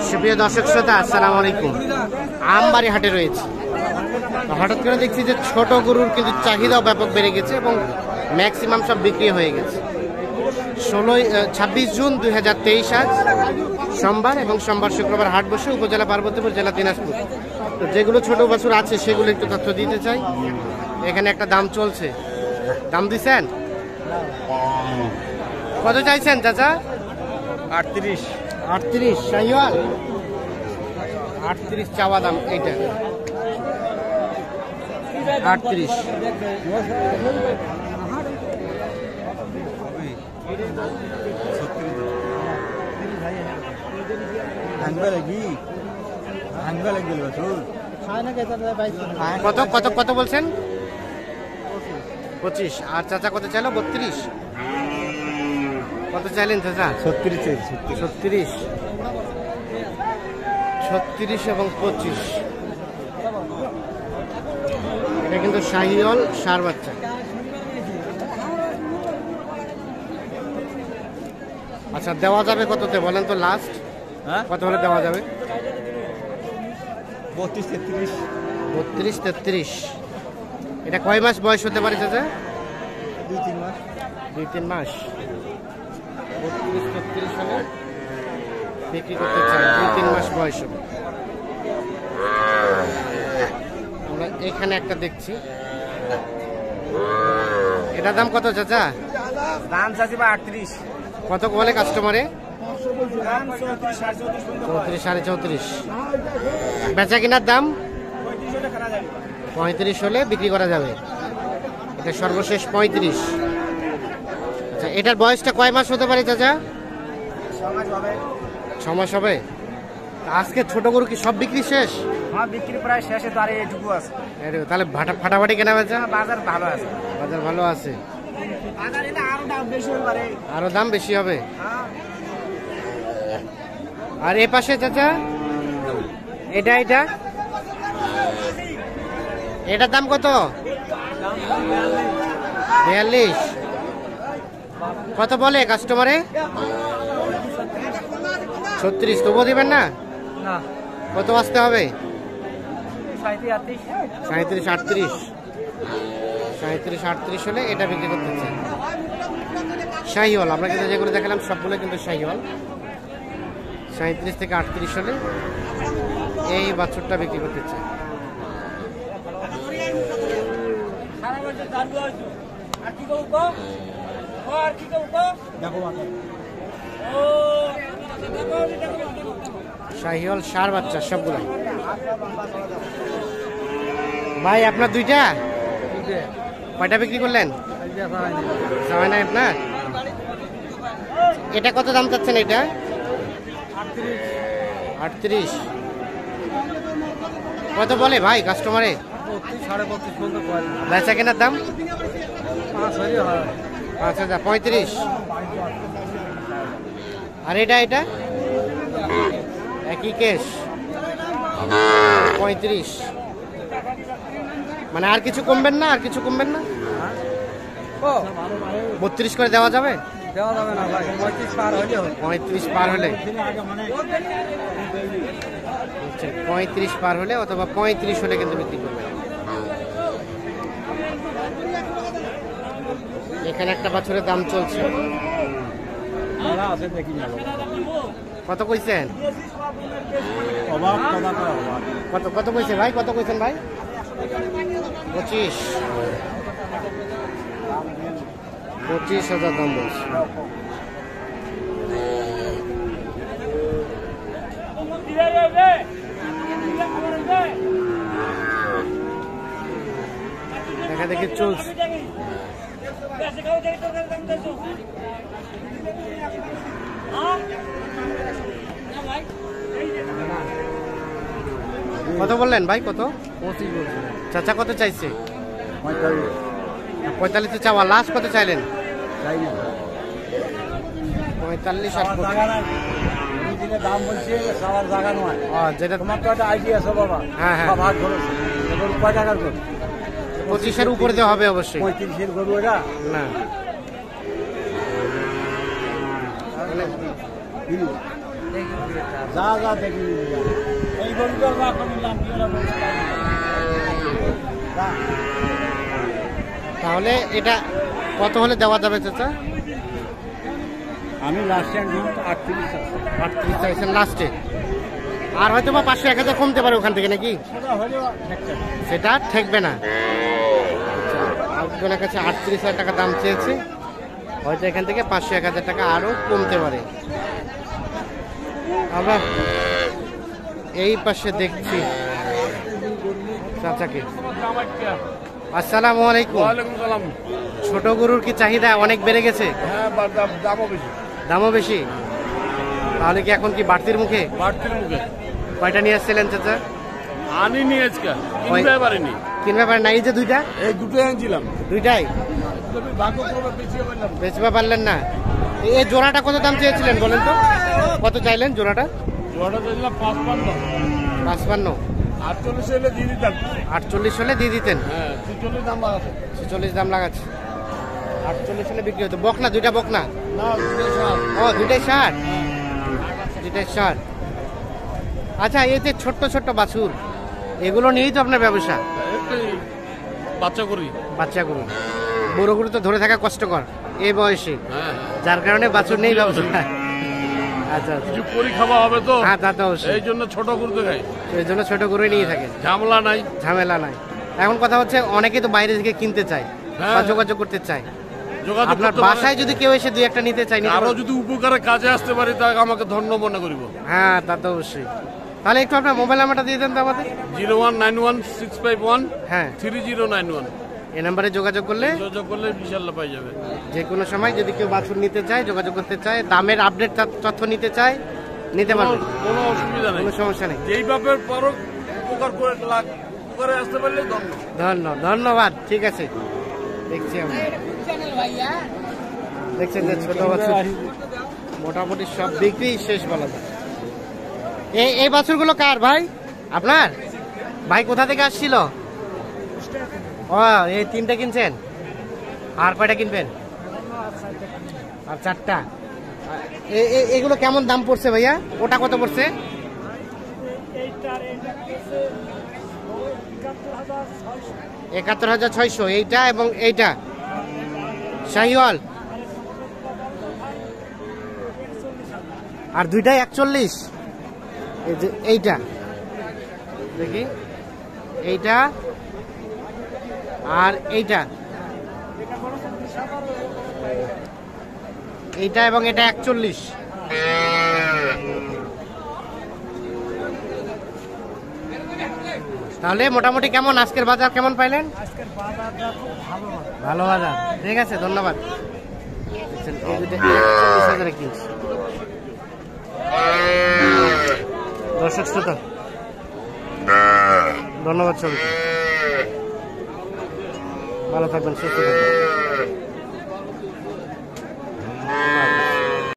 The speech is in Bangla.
সুপ্রিয় দর্শক শ্রোতা, আসসালামু আলাইকুম। আমবাড়ি হাটে রয়েছে। হঠাৎ করে দেখছি যে ছোট গরুর কিন্তু চাহিদাও ব্যাপক বেড়ে গেছে এবং ম্যাক্সিমাম সব বিক্রি হয়ে গেছে। 26 জুন 2023 আজ সোমবার, এবং সোমবার শুক্রবার হাট বসে উপজেলা পার্বতীপুর, জেলা দিনাজপুর। তো যেগুলো ছোট বাছুর আছে সেগুলো একটু তথ্য দিতে চাই। এখানে একটা দাম চলছে, দাম দিচ্ছেন কত চাইছেন চাচা? 38 শাহিওয়াল 38 চাওয়া দাম। এইটা 38। কত কত কত বলছেন? 25। আর চাচা কত চাইলো? 32। কত চাইলেন চাচা? 36 এবং 25। এটা কিন্তু শাহিওয়াল ষাঁড় বাচ্চা। আচ্ছা, দেওয়া যাবে কততে বলেন তো? লাস্ট কত হলে দেওয়া যাবে? 32 33। এটা কয় মাস বয়স হতে পারে চাচা? 2-3 মাস। 32 33 হলে বিক্রি করতে চাই, 2-3 মাস বয়স হবে। আমরা এখানে একটা দেখছি, এটা দাম কত চাচা? দাম চাচ্ছি 38। কত বলে কাস্টমারে? 34 34.5। বেচা কিনার দাম 35 হলে বিক্রি করা যাবে। এটা সর্বশেষ 35। আচ্ছা, এটার বয়সটা কয় মাস হতে পারে চাচা? 6 মাস হবে। আজকে ছোট গরু কি সব বিক্রি শেষ? হ্যাঁ, বিক্রি প্রায় শেষে, তো আর এইটুকু আছে। তাহলে ফাটাফাটি কেনা বেচা? বাজার ভালো আছে। বাজার ভালো আছে, আরো দাম বেশি হতে পারে। আরো দাম বেশি হবে। আর এ পাশে চাচা এটা এটার দাম কত? 42। কত বলে কাস্টমারে? 36। তবুও দিবেন না? কত আসতে হবে? 37 38 হলে এটা বিক্রি করতে চাই। শাহিওয়াল আমরা কিন্তু যেগুলো দেখালাম সবগুলো কিন্তু শাহিওয়াল। 37 থেকে 38 হলে এই বাছুরটা বিক্রি করতে চাই। শাহিওয়াল ষাঁড় বাচ্চা সবগুলো। ভাই আপনার দুইটা কয়টা বিক্রি করলেন? সবাই নাই আপনার? এটা কত দাম চাচ্ছেন? এটা 38। কত বলে ভাই কাস্টমারে? 32.5 বেচা কেনার দাম 5,000 35। আর এটা একই কেস 35। মানে আর কিছু কমবেন না? আর কিছু কমবেন না? 32 করে দেওয়া যাবে? দেওয়া যাবে না ভাই, 35 পার হলে। 35 পার হলে 35 পার হলে অথবা 35 হলে কিন্তু বিক্রি করবে। এখানে একটা বাছুরের দাম চলছে। কত কইছেন? কত কইছে ভাই? কত কইছেন ভাই? 25,000 দাম বলছে। দেখা দেখি চলছে। কত বললেন ভাই? কত? 25 বলছে চাচা। কত চাইছে? 45 চাওয়া। লাস্ট কত চাইলেন? 45 আর দাম বলছে সবার জায়গা নয়। যেটা তোমার তো একটা আইডিয়া আছে বাবা। হ্যাঁ হ্যাঁ, ভাগ ধরেছে। কয় টাকার গরু? 25-এর উপরে দেওয়া হবে অবশ্যই। 35-এর গরু এটা না। যা যা দেখি এই গরুটার রাখো নিলাম কি ওরা বলছে যা। তাহলে এটা কত হলে দেওয়া যাবে চাচা? আমি লাস্টে একদম 38 38 চাইছেন লাস্টে, আর হয়তো বা 500-1000 কমতে পারে ওখান থেকে নাকি? সেটা হলেও একটা সেটা ঠেকবে না। একজনের কাছে 38,000 টাকা দাম চেয়েছে, হয়তো এখান থেকে 500-1000 টাকা আরো কমতে পারে। আমরা এই পাশে দেখছি চাচাকে। আসসালামু আলাইকুম। ওয়ালাইকুম সালাম। ছোট গরুর কি চাহিদা অনেক বেড়ে গেছে? হ্যাঁ, দামও বেশি। দামও বেশি, তাহলে কি এখন কি বাড়তির মুখে? বাড়তির মুখে। কয়টা নিয়ে আসছিলেন চাচা? আনি নিয়ে আজকে কিনতে পারিনি। কিনবে পারেন না? এই যে দুইটা, এই দুটোই আনছিলাম। দুইটাই তবে ভাগ্য করে বেশি বললাম। বেচতে পারলেন না। এই জোড়াটা কত দাম চেয়েছিলেন বলেন তো? কত চাইলেন জোড়াটা? জোড়াটা দিলাম 55। 55। 48 হলে দিয়ে দিতাম। 48 হলে দিয়ে দিতেন। হ্যাঁ, 46 দাম বাড়াতে। 46 দাম লাগাচ্ছে। 48 হলে বিক্রি হতো। বকনা, দুইটা বকনা? না, দুটোই সার। ও, দুইটাই 60। দুইটাই 60। আচ্ছা, এই যে ছোট্ট ছোট্ট বাছুর, এগুলো নিয়েই তো আপনার ব্যবসা? একটাই বাচ্চা করি। বাচ্চা গরু, বড় গরু তো ধরে থাকা কষ্টকর এই বয়সে, হ্যাঁ, যার কারণে বাছুর নেই ব্যবসা। আচ্ছা, কিছু করি খাওয়া হবে তো। হ্যাঁ, তা তো অবশ্যই। এই জন্য ছোট করতে খাই। এই জন্য ছোট গরুই নিয়ে থাকেন, ঝামেলা নাই। ঝামেলা নাই। এখন কথা হচ্ছে অনেকে তো বাইরে থেকে কিনতে চায় হ্যাঁ, বা যোগাযোগ করতে চায়। যোগাযোগ আপনার করতে পারে। বাসায় যদি কেউ এসে দুই একটা নিতে চায়, নিতে আরো পারবে? যদি উপকারে কাজে আসতে পারি তাকে আমাকে ধন্য মনে করিব। হ্যাঁ, তা তো অবশ্যই। তাহলে একটু আপনার মোবাইল নাম্বারটা দিয়ে দেন তো আমাদের। 0191651 হ্যাঁ, 3091। এই নাম্বারে যোগাযোগ করলে যোগাযোগ করলে ইনশাআল্লাহ পাই যাবে। যে কোনো সময় যদি কেউ বাছুর নিতে চায়, যোগাযোগ করতে চায়, দামের আপডেট তথ্য নিতে চায়, নিতে পারবে, কোনো অসুবিধা নেই। কোনো সমস্যা নেই। যেই বাপের পরও উপকার করে উপকারে আসতে পারলে ধন্য। ধন্যবাদ। ঠিক আছে, দেখছি আমরা। দেখছেন যে ছোট বাছুর মোটামুটি সব বিক্রি শেষ বলা যায়। এই বাছুরগুলো কার ভাই? আপনার ভাই কোথা থেকে আসছিল? ও, এই 3টা কিনছেন, আর কয়টা কিনবেন? আর 4টা। এগুলো কেমন দাম পড়ছে ভাইয়া? ওটা কত পড়ছে? 71,600। এইটা এবং এইটা শাহিওয়াল, আর দুইটাই 41। এই যে এইটা দেখি, এইটা আর এইটা, এইটা এবং এটা 41। তাহলে মোটামুটি কেমন আজকের বাজার কেমন পাইলেন? আজকের বাজারটা খুব ভালো বাজার। ঠিক আছে, ধন্যবাদ। এই দুটো 41,000 কিনছি। দর্শক শ্রোতা, ধন্যবাদ সবাইকে। ভালো থাকবেন, সুস্থ থাকবেন।